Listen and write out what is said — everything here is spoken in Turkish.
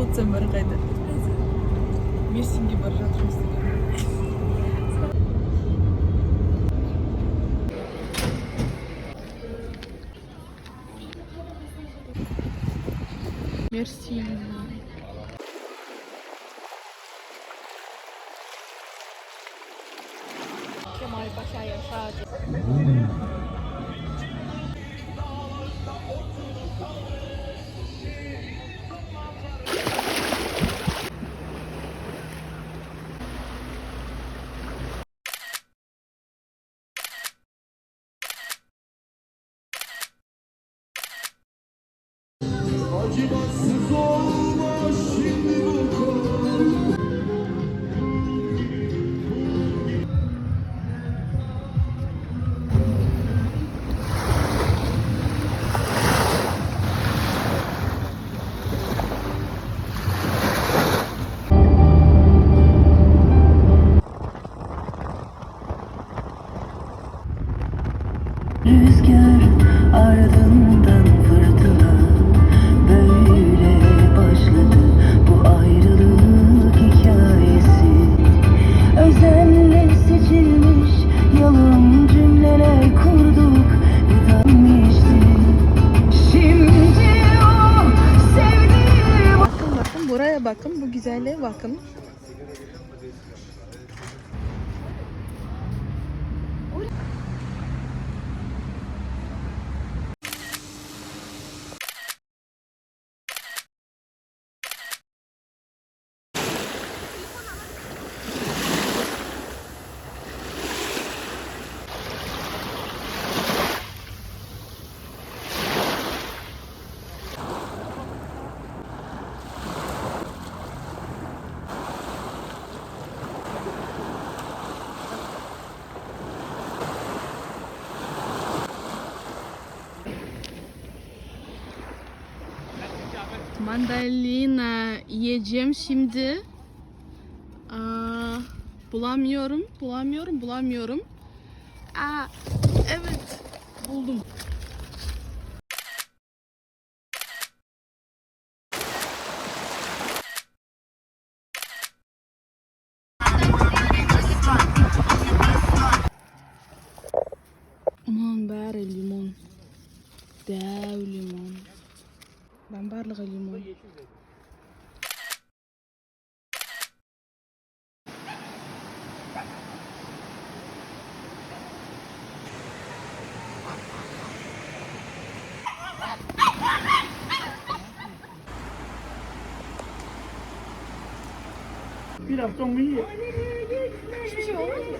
WhatsApp barqayda. Mersinga borib жатырмыз. Merci. Kemal Paşa yaşadı. Acımasız olma şimdi bu konu. Rüzgar ardından fırtına, böyle başladı bu ayrılık hikayesi. Özenle seçilmiş yalın cümleler kurduk, bitmişti. Şimdi o sevdiğim... Bakın buraya bakın, bu güzelliğe bakın. Mandalina yiyeceğim şimdi. Bulamıyorum. Evet, buldum. Aman bari limon. Dev limon. Ben barlığı limon. Bir hafta mı iyi? Hiçbir şey olmaz mı?